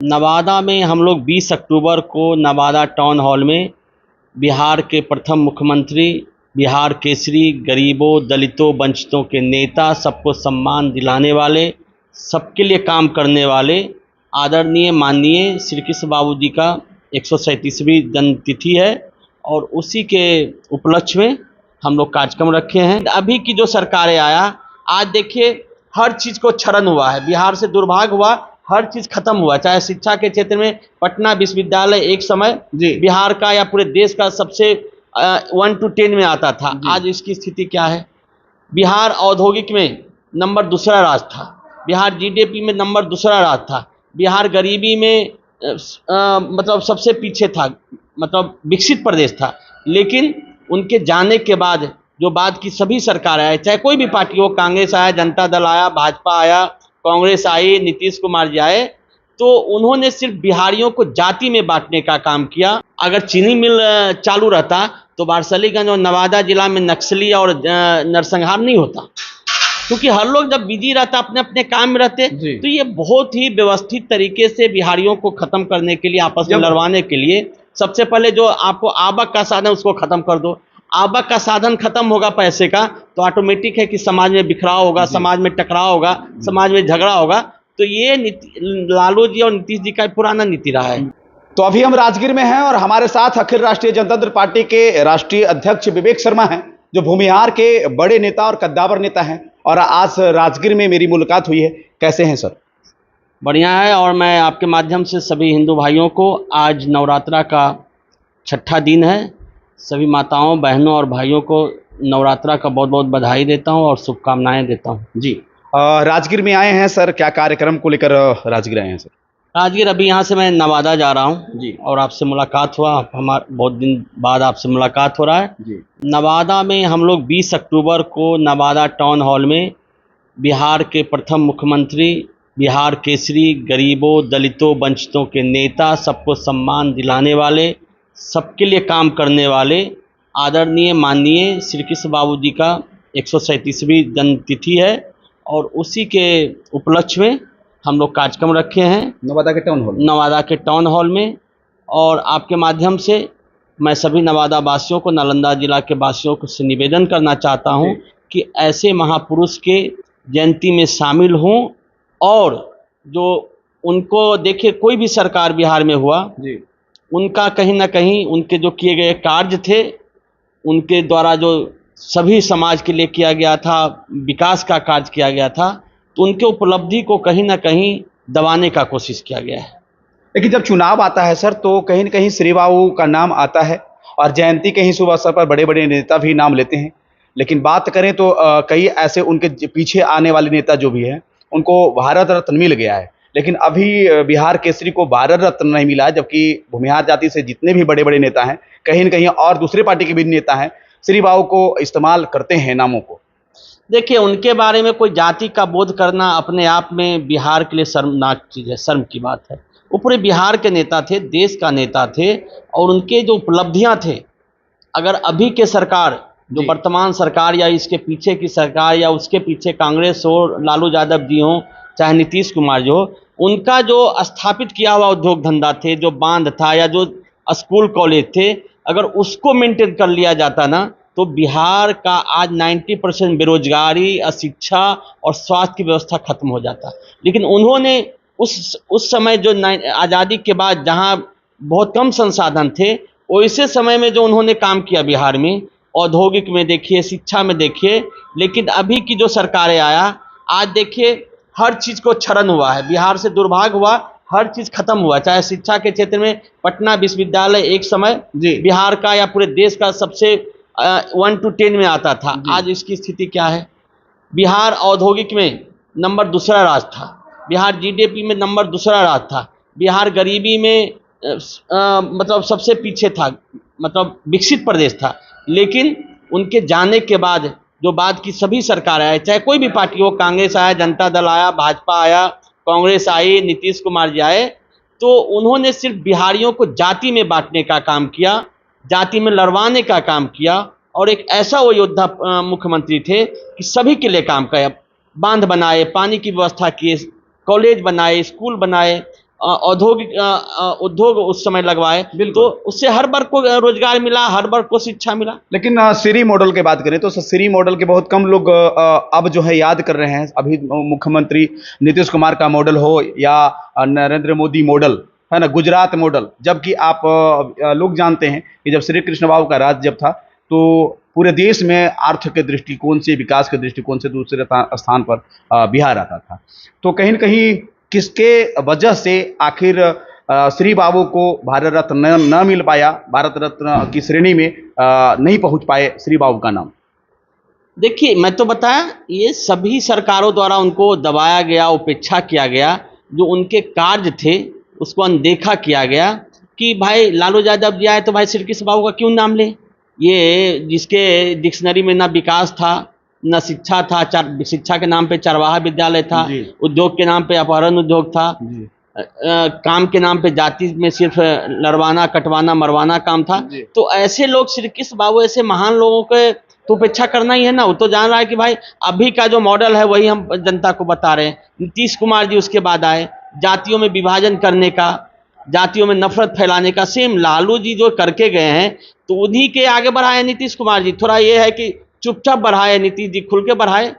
नवादा में हम लोग 20 अक्टूबर को नवादा टाउन हॉल में बिहार के प्रथम मुख्यमंत्री, बिहार केसरी, गरीबों, दलितों, वंचितों के नेता, सबको सम्मान दिलाने वाले, सबके लिए काम करने वाले आदरणीय माननीय श्री कृष्ण बाबू जी का 137वीं जन्मतिथि है और उसी के उपलक्ष्य में हम लोग कार्यक्रम रखे हैं। अभी की जो सरकारें आया, आज देखिए हर चीज़ को क्षरण हुआ है, बिहार से दुर्भाग्य हुआ, हर चीज़ खत्म हुआ। चाहे शिक्षा के क्षेत्र में पटना विश्वविद्यालय एक समय बिहार का या पूरे देश का सबसे 1 to 10 में आता था। आज इसकी स्थिति क्या है? बिहार औद्योगिक में नंबर दूसरा राज्य था, बिहार जीडीपी में नंबर दूसरा राज्य था, बिहार गरीबी में मतलब सबसे पीछे था, मतलब विकसित प्रदेश था। लेकिन उनके जाने के बाद जो बाद की सभी सरकार आए, चाहे कोई भी पार्टी हो, कांग्रेस आया, जनता दल आया, भाजपा आया, कांग्रेस आई, नीतीश कुमार जी आए, तो उन्होंने सिर्फ बिहारियों को जाति में बांटने का काम किया। अगर चीनी मिल चालू रहता तो वारसलीगंज और नवादा जिला में नक्सली और नरसंहार नहीं होता, क्योंकि हर लोग जब बिजी रहता, अपने अपने काम में रहते, तो ये बहुत ही व्यवस्थित तरीके से बिहारियों को खत्म करने के लिए, आपस में लड़वाने के लिए, सबसे पहले जो आपको आवक का साधन उसको खत्म कर दो। आवक का साधन खत्म होगा पैसे का तो ऑटोमेटिक है कि समाज में बिखराव होगा, समाज में टकराव होगा, समाज में झगड़ा होगा। तो ये लालू जी और नीतीश जी का पुराना नीति रहा है। तो अभी हम राजगीर में हैं और हमारे साथ अखिल राष्ट्रीय जनता पार्टी के राष्ट्रीय अध्यक्ष विवेक शर्मा हैं, जो भूमिहार के बड़े नेता और कद्दावर नेता हैं, और आज राजगीर में मेरी मुलाकात हुई है। कैसे हैं सर? बढ़िया है। और मैं आपके माध्यम से सभी हिंदू भाइयों को, आज नवरात्रा का 6ठा दिन है, सभी माताओं, बहनों और भाइयों को नवरात्रा का बहुत बहुत बधाई देता हूं और शुभकामनाएं देता हूं। जी, राजगीर में आए हैं सर, क्या कार्यक्रम को लेकर राजगीर आए हैं सर? राजगीर, अभी यहाँ से मैं नवादा जा रहा हूँ जी, और आपसे मुलाकात हुआ, हमारा बहुत दिन बाद आपसे मुलाकात हो रहा है जी। नवादा में हम लोग 20 अक्टूबर को नवादा टाउन हॉल में बिहार के प्रथम मुख्यमंत्री, बिहार केसरी, गरीबों, दलितों, वंचितों के नेता, सबको सम्मान दिलाने वाले, सबके लिए काम करने वाले आदरणीय माननीय श्री कृष्ण बाबू जी का 137वीं जन्मतिथि है और उसी के उपलक्ष्य में हम लोग कार्यक्रम रखे हैं नवादा के टाउन हॉल में। और आपके माध्यम से मैं सभी नवादा वासियों को, नालंदा जिला के वासियों को से निवेदन करना चाहता हूं कि ऐसे महापुरुष के जयंती में शामिल हों और जो उनको देखिए, कोई भी सरकार बिहार में हुआ जी, उनका कहीं ना कहीं उनके जो किए गए कार्य थे, उनके द्वारा जो सभी समाज के लिए किया गया था, विकास का कार्य किया गया था, तो उनके उपलब्धि को कहीं ना कहीं दबाने का कोशिश किया गया है। लेकिन जब चुनाव आता है सर, तो कहीं न कहीं श्री बाबू का नाम आता है और जयंती के ही शुभ अवसर पर बड़े बड़े नेता भी नाम लेते हैं। लेकिन बात करें तो कई ऐसे उनके पीछे आने वाले नेता जो भी हैं, उनको भारत रत्न मिल गया है, लेकिन अभी बिहार केसरी को भारत रत्न नहीं मिला है, जबकि भूमिहार जाति से जितने भी बड़े बड़े नेता हैं, कहीं न कहीं और दूसरे पार्टी के भी नेता हैं, श्री बाबू को इस्तेमाल करते हैं नामों को। देखिए, उनके बारे में कोई जाति का बोध करना अपने आप में बिहार के लिए शर्मनाक चीज़ है, शर्म की बात है। वो पूरे बिहार के नेता थे, देश का नेता थे, और उनके जो उपलब्धियां थे, अगर अभी के सरकार, जो वर्तमान सरकार या इसके पीछे की सरकार या उसके पीछे कांग्रेस हो, लालू यादव जी हो, चाहे नीतीश कुमार जी हो, उनका जो स्थापित किया हुआ उद्योग धंधा थे, जो बांध था या जो स्कूल कॉलेज थे, अगर उसको मेंटेन कर लिया जाता ना, तो बिहार का आज 90% बेरोजगारी, अशिक्षा और स्वास्थ्य की व्यवस्था खत्म हो जाता। लेकिन उन्होंने उस समय जो आज़ादी के बाद जहां बहुत कम संसाधन थे, वैसे समय में जो उन्होंने काम किया बिहार में, औद्योगिक में देखिए, शिक्षा में देखिए। लेकिन अभी की जो सरकारें आया, आज देखिए हर चीज़ को क्षरण हुआ है, बिहार से दुर्भाग्य हुआ, हर चीज़ खत्म हुआ। चाहे शिक्षा के क्षेत्र में पटना विश्वविद्यालय एक समय बिहार का या पूरे देश का सबसे 1 to 10 में आता था। आज इसकी स्थिति क्या है? बिहार औद्योगिक में नंबर दूसरा राज्य था, बिहार जीडीपी में नंबर दूसरा राज्य था, बिहार गरीबी में मतलब सबसे पीछे था, मतलब विकसित प्रदेश था। लेकिन उनके जाने के बाद जो बाद की सभी सरकार आए, चाहे कोई भी पार्टी हो, कांग्रेस आया, जनता दल आया, भाजपा आया, कांग्रेस आई, नीतीश कुमार जी आए, तो उन्होंने सिर्फ बिहारियों को जाति में बांटने का काम किया, जाति में लड़वाने का काम किया। और एक ऐसा वो योद्धा मुख्यमंत्री थे कि सभी के लिए काम किया, बांध बनाए, पानी की व्यवस्था किए, कॉलेज बनाए, स्कूल बनाए, औद्योगिक उद्योग उस समय लगवाए, बिल्कुल। तो उससे हर वर्ग को रोजगार मिला, हर वर्ग को शिक्षा मिला। लेकिन सीरी मॉडल की बात करें तो सीरी मॉडल के बहुत कम लोग अब जो है याद कर रहे हैं। अभी मुख्यमंत्री नीतीश कुमार का मॉडल हो या नरेंद्र मोदी मॉडल, है ना, गुजरात मॉडल, जबकि आप लोग जानते हैं कि जब श्री कृष्ण बाबू का राज जब था तो पूरे देश में आर्थिक के दृष्टिकोण से, विकास के दृष्टिकोण से दूसरे स्थान पर बिहार आता था। तो कहीं न कहीं किसके वजह से आखिर श्री बाबू को भारत रत्न न मिल पाया, भारत रत्न की श्रेणी में नहीं पहुंच पाए श्री बाबू का नाम? देखिए, मैं तो बताया, ये सभी सरकारों द्वारा उनको दबाया गया, उपेक्षा किया गया। जो उनके कार्य थे उसको अनदेखा किया गया कि भाई लालू यादव जी आए तो भाई श्री कृष्ण बाबू का क्यों नाम ले। ये जिसके डिक्शनरी में ना विकास था, न शिक्षा था, शिक्षा के नाम पे चरवाहा विद्यालय था, जी। उद्योग के नाम पे अपहरण उद्योग था, जी। काम के नाम पे जाति में सिर्फ लड़वाना, कटवाना, मरवाना काम था। जी। तो ऐसे लोग, श्री कृष्ण बाबू ऐसे महान लोगों के तो उपेक्षा करना ही है ना। वो तो जान रहा है कि भाई अभी का जो मॉडल है वही हम जनता को बता रहे हैं। नीतीश कुमार जी उसके बाद आए, जातियों में विभाजन करने का, जातियों में नफरत फैलाने का सेम लालू जी जो करके गए हैं, तो उन्हीं के आगे बढ़ाए नीतीश कुमार जी। थोड़ा ये है कि चुपचाप बढ़ाए, नीतीश जी खुल के बढ़ाए।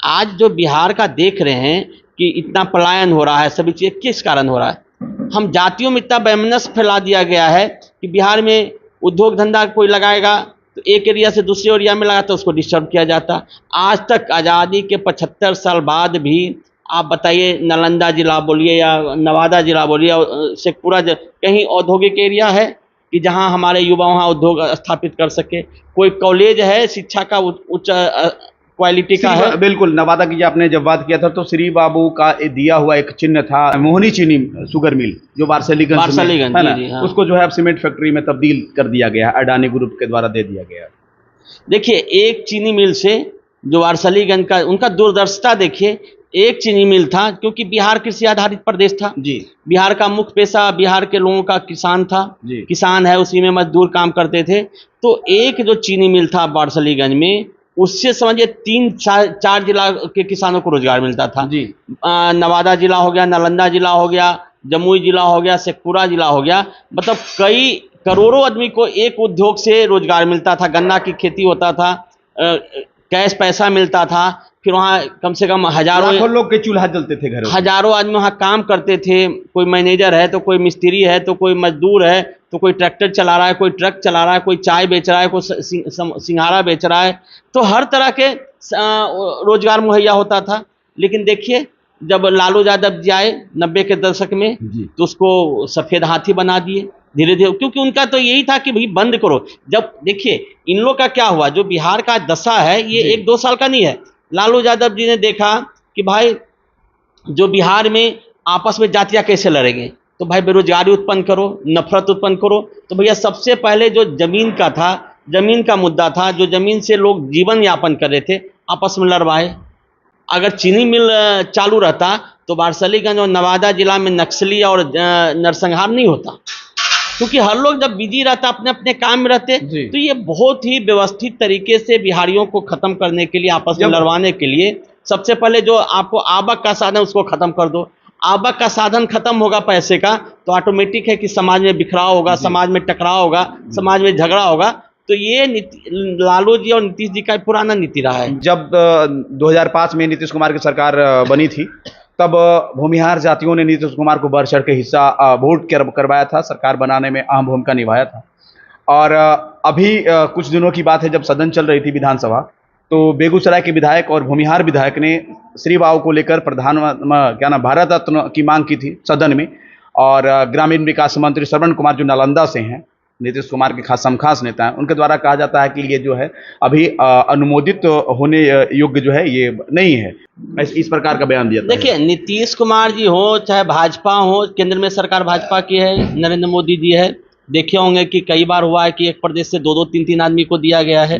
आज जो बिहार का देख रहे हैं कि इतना पलायन हो रहा है, सभी चीज़ किस कारण हो रहा है। हम जातियों में इतना वैमनस्य फैला दिया गया है कि बिहार में उद्योग धंधा कोई लगाएगा तो एक एरिया से दूसरे एरिया में लगाता, उसको डिस्टर्ब किया जाता। आज तक आज़ादी के 75 साल बाद भी आप बताइए, नालंदा जिला बोलिए या नवादा जिला बोलिए, शेखपुरा कहीं औद्योगिक एरिया है कि जहां हमारे युवा वहां उद्योग स्थापित कर सके। कोई कॉलेज है शिक्षा का उच्च क्वालिटी का है? बिल्कुल, नवादा की आपने जब बात किया था तो श्री बाबू का दिया हुआ एक चिन्ह था मोहनी चीनी शुगर मिल, जो वारसलीगंज में है ना, जी, हाँ। उसको जो है अब सीमेंट फैक्ट्री में तब्दील कर दिया गया है, अडानी ग्रुप के द्वारा दे दिया गया है। देखिए, एक चीनी मिल से जो वारसलीगंज का, उनका दूरदर्शिता देखिए। एक चीनी मिल था क्योंकि बिहार कृषि आधारित प्रदेश था जी। बिहार का मुख्य पेशा बिहार के लोगों का किसान था जी। किसान है, उसी में मजदूर काम करते थे। तो एक जो चीनी मिल था वारसलीगंज में, उससे समझिए 3-4 जिला के किसानों को रोजगार मिलता था जी। नवादा जिला हो गया, नालंदा जिला हो गया, जमुई जिला हो गया, शेखपुरा जिला हो गया। मतलब कई करोड़ों आदमी को एक उद्योग से रोजगार मिलता था। गन्ना की खेती होता था, कैश पैसा मिलता था। फिर वहाँ कम से कम लाखों लोग के चूल्हा जलते थे घरों में। हजारों आदमी वहाँ काम करते थे। कोई मैनेजर है तो कोई मिस्त्री है तो कोई मजदूर है तो कोई ट्रैक्टर चला रहा है, कोई ट्रक चला रहा है, कोई चाय बेच रहा है, कोई सिंघाड़ा बेच रहा है। तो हर तरह के रोजगार मुहैया होता था। लेकिन देखिए, जब लालू यादव जी आए 90 के दशक में, तो उसको सफ़ेद हाथी बना दिए धीरे धीरे, क्योंकि उनका तो यही था कि भाई बंद करो। जब देखिए इन लोग का क्या हुआ, जो बिहार का दशा है ये 1-2 साल का नहीं है। लालू यादव जी ने देखा कि भाई जो बिहार में आपस में जातियाँ कैसे लड़ेंगे, तो भाई बेरोजगारी उत्पन्न करो, नफरत उत्पन्न करो। तो भैया सबसे पहले जो जमीन का था, जमीन का मुद्दा था, जो जमीन से लोग जीवन यापन कर रहे थे, आपस में लड़वाए। अगर चीनी मिल चालू रहता तो वारसलीगंज और नवादा जिला में नक्सली और नरसंहार नहीं होता, क्योंकि हर लोग जब बिजी रहता, अपने अपने काम में रहते। तो ये बहुत ही व्यवस्थित तरीके से बिहारियों को खत्म करने के लिए, आपस में लड़वाने के लिए, सबसे पहले जो आपको आवक का साधन उसको खत्म कर दो। आवक का साधन खत्म होगा पैसे का, तो ऑटोमेटिक है कि समाज में बिखराव होगा, समाज में टकराव होगा, समाज में झगड़ा होगा। तो ये लालू जी और नीतीश जी का पुराना नीति रहा है। जब 2005 में नीतीश कुमार की सरकार बनी थी, तब भूमिहार जातियों ने नीतीश कुमार को बढ़ चढ़ के हिस्सा वोट करवाया था, सरकार बनाने में अहम भूमिका निभाया था। और अभी कुछ दिनों की बात है, जब सदन चल रही थी विधानसभा, तो बेगूसराय के विधायक और भूमिहार विधायक ने श्री बाबू को लेकर भारत रत्न की मांग की थी सदन में। और ग्रामीण विकास मंत्री श्रवण कुमार, जो नालंदा से हैं, नीतीश कुमार के खास नेता हैं, उनके द्वारा कहा जाता है कि ये जो है अभी अनुमोदित होने योग्य जो है ये नहीं है। इस प्रकार का बयान दिया था। देखिए, नीतीश कुमार जी हो चाहे भाजपा हो, केंद्र में सरकार भाजपा की है, नरेंद्र मोदी जी है। देखे होंगे कि कई बार हुआ है कि एक प्रदेश से 2-2, 3-3 आदमी को दिया गया है।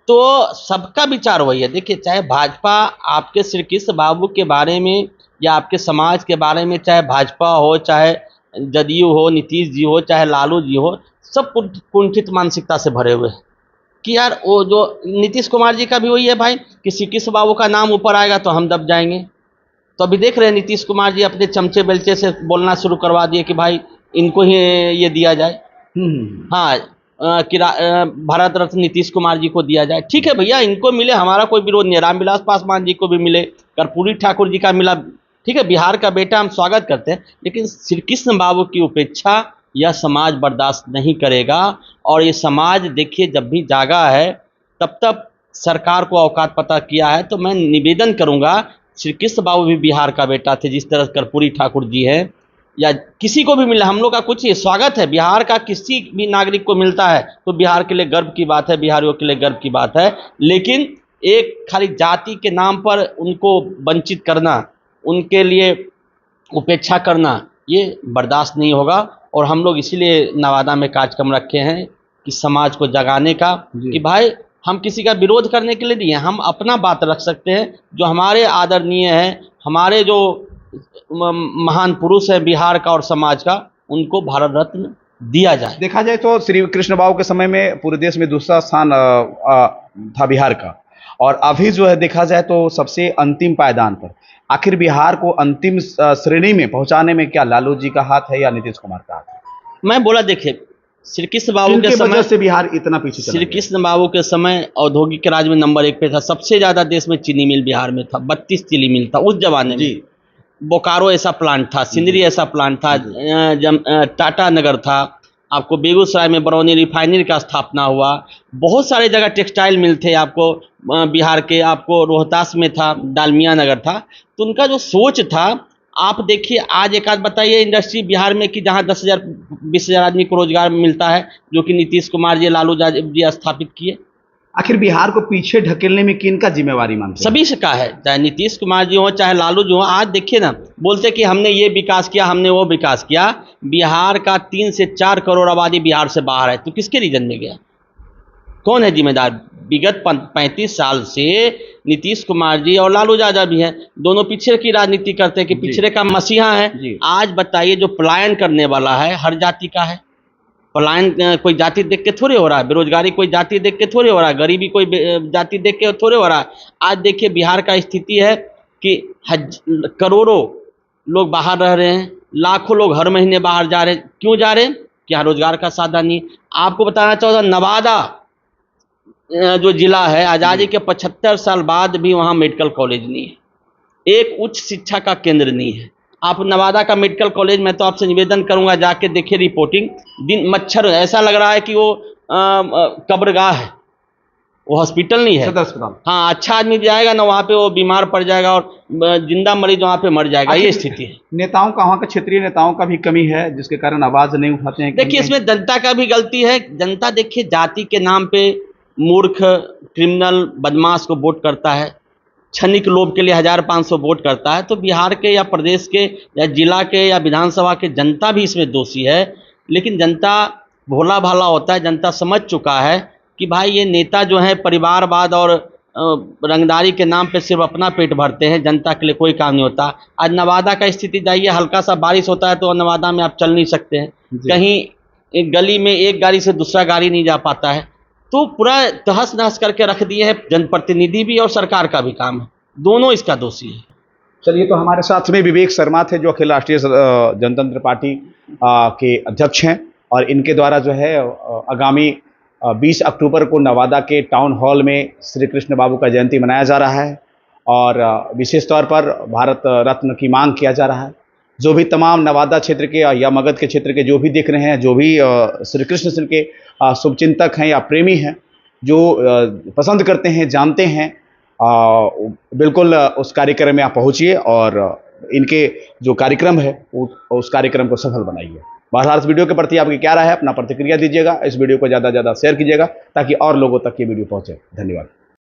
तो सबका विचार वही है। देखिए, चाहे भाजपा आपके श्री कृष्ण बाबू के बारे में या आपके समाज के बारे में, चाहे भाजपा हो, चाहे जदयू हो, नीतीश जी हो, चाहे लालू जी हो, सब कुंठित मानसिकता से भरे हुए हैं कि यार वो जो नीतीश कुमार जी का भी वही है भाई कि श्री कृष्ण बाबू का नाम ऊपर आएगा तो हम दब जाएंगे। तो अभी देख रहे हैं नीतीश कुमार जी अपने चमचे बेलचे से बोलना शुरू करवा दिए कि भाई इनको ही ये दिया जाए। हाँ, भारत रत्न नीतीश कुमार जी को दिया जाए। ठीक है भैया, इनको मिले, हमारा कोई विरोध नहीं है। रामविलास पासवान जी को भी मिले, कर्पूरी ठाकुर जी का मिला, ठीक है, बिहार का बेटा, हम स्वागत करते हैं। लेकिन श्री कृष्ण बाबू की उपेक्षा यह समाज बर्दाश्त नहीं करेगा। और ये समाज देखिए, जब भी जागा है तब तक सरकार को औकात पता किया है। तो मैं निवेदन करूंगा, श्री कृष्ण बाबू भी बिहार का बेटा थे, जिस तरह कर्पूरी ठाकुर जी हैं, या किसी को भी मिला, हम लोग का कुछ ही स्वागत है। बिहार का किसी भी नागरिक को मिलता है तो बिहार के लिए गर्व की बात है, बिहारियों के लिए गर्व की बात है। लेकिन एक खाली जाति के नाम पर उनको वंचित करना, उनके लिए उपेक्षा करना, ये बर्दाश्त नहीं होगा। और हम लोग इसीलिए नवादा में कार्यक्रम रखे हैं कि समाज को जगाने का, कि भाई हम किसी का विरोध करने के लिए नहीं है, हम अपना बात रख सकते हैं। जो हमारे आदरणीय हैं, हमारे जो महान पुरुष है बिहार का और समाज का, उनको भारत रत्न दिया जाए। देखा जाए तो श्री कृष्ण बाबू के समय में पूरे देश में दूसरा स्थान था बिहार का, और अभी जो है देखा जाए तो सबसे अंतिम पायदान पर। आखिर बिहार को अंतिम श्रेणी में पहुंचाने में क्या लालू जी का हाथ है या नीतीश कुमार का हाथ है? मैं बोला, देखिए, श्री कृष्ण बाबू के समय से बिहार इतना पीछे चला श्री कृष्ण बाबू के समय औद्योगिक राज में नंबर 1 पे था। सबसे ज्यादा देश में चीनी मिल बिहार में था, 32 चीनी मिल था उस जमाने में। बोकारो ऐसा प्लांट था, सिंदरी ऐसा प्लांट था, टाटा नगर था, आपको बेगूसराय में बरौनी रिफाइनरी का स्थापना हुआ, बहुत सारे जगह टेक्सटाइल मिल थे आपको बिहार के, आपको रोहतास में था, डालमिया नगर था। तो उनका जो सोच था, आप देखिए आज एक आध बताइए इंडस्ट्री बिहार में कि जहाँ 10,000 20,000 आदमी को रोजगार मिलता है, जो कि नीतीश कुमार जी, लालू जी स्थापित किए। आखिर बिहार को पीछे ढकेलने में किनका जिम्मेवारी मानते हैं? सभी से का है, चाहे नीतीश कुमार जी हो, चाहे लालू जी हो। आज देखिए ना, बोलते कि हमने ये विकास किया, हमने वो विकास किया। बिहार का 3 से 4 करोड़ आबादी बिहार से बाहर है, तो किसके रीजन में गया? कौन है जिम्मेदार? विगत 35 साल से नीतीश कुमार जी और लालू यादव भी हैं, दोनों पिछड़े की राजनीति करते हैं कि पिछड़े का मसीहा है। आज बताइए, जो पलायन करने वाला है हर जाति का है। पलायन कोई जाति देख के थोड़े हो रहा है, बेरोजगारी कोई जाति देख के थोड़े हो रहा है, गरीबी कोई जाति देख के थोड़े हो रहा है। आज देखिए बिहार का स्थिति है कि करोड़ों लोग बाहर रह रहे हैं, लाखों लोग हर महीने बाहर जा रहे हैं। क्यों जा रहे हैं? क्या रोजगार का साधन नहीं। आपको बताना चाहूँगा, नवादा जो जिला है, आज़ादी के 75 साल बाद भी वहाँ मेडिकल कॉलेज नहीं है, एक उच्च शिक्षा का केंद्र नहीं है। आप नवादा का मेडिकल कॉलेज, मैं तो आपसे निवेदन करूंगा जाके देखिए रिपोर्टिंग, दिन मच्छर, ऐसा लग रहा है कि वो कब्रगाह है, वो हॉस्पिटल नहीं है, सदर अस्पताल। हाँ, अच्छा आदमी जाएगा ना वहाँ पे, वो बीमार पड़ जाएगा और जिंदा मरीज वहाँ पे मर जाएगा। ये स्थिति है। नेताओं का, वहाँ का क्षेत्रीय नेताओं का भी कमी है, जिसके कारण आवाज नहीं उठाते हैं। देखिए, इसमें जनता का भी गलती है। जनता देखिए जाति के नाम पे मूर्ख, क्रिमिनल, बदमाश को वोट करता है, क्षणिक लोभ के लिए 1500 वोट करता है। तो बिहार के या प्रदेश के या जिला के या विधानसभा के जनता भी इसमें दोषी है। लेकिन जनता भोला भाला होता है, जनता समझ चुका है कि भाई ये नेता जो है परिवारवाद और रंगदारी के नाम पे सिर्फ अपना पेट भरते हैं, जनता के लिए कोई काम नहीं होता। आज नवादा का स्थिति जाइए, हल्का सा बारिश होता है तो नवादा में आप चल नहीं सकते हैं, कहीं एक गली में एक गाड़ी से दूसरा गाड़ी नहीं जा पाता है। तो पूरा तहस नहस करके रख दिए हैं। जनप्रतिनिधि भी और सरकार का भी काम है, दोनों इसका दोषी है। चलिए, तो हमारे साथ में विवेक शर्मा थे, जो अखिल राष्ट्रीय जनतंत्र पार्टी के अध्यक्ष हैं, और इनके द्वारा जो है आगामी 20 अक्टूबर को नवादा के टाउन हॉल में श्री कृष्ण बाबू का जयंती मनाया जा रहा है, और विशेष तौर पर भारत रत्न की मांग किया जा रहा है। जो भी तमाम नवादा क्षेत्र के या मगध के क्षेत्र के जो भी देख रहे हैं, जो भी श्री कृष्ण सिंह के शुभचिंतक हैं या प्रेमी हैं, जो पसंद करते हैं, जानते हैं, बिल्कुल उस कार्यक्रम में आप पहुंचिए और इनके जो कार्यक्रम है उस कार्यक्रम को सफल बनाइए। बहरहाल इस वीडियो के प्रति आपकी क्या राय है, अपना प्रतिक्रिया दीजिएगा। इस वीडियो को ज़्यादा से ज़्यादा शेयर कीजिएगा ताकि और लोगों तक ये वीडियो पहुंचे। धन्यवाद।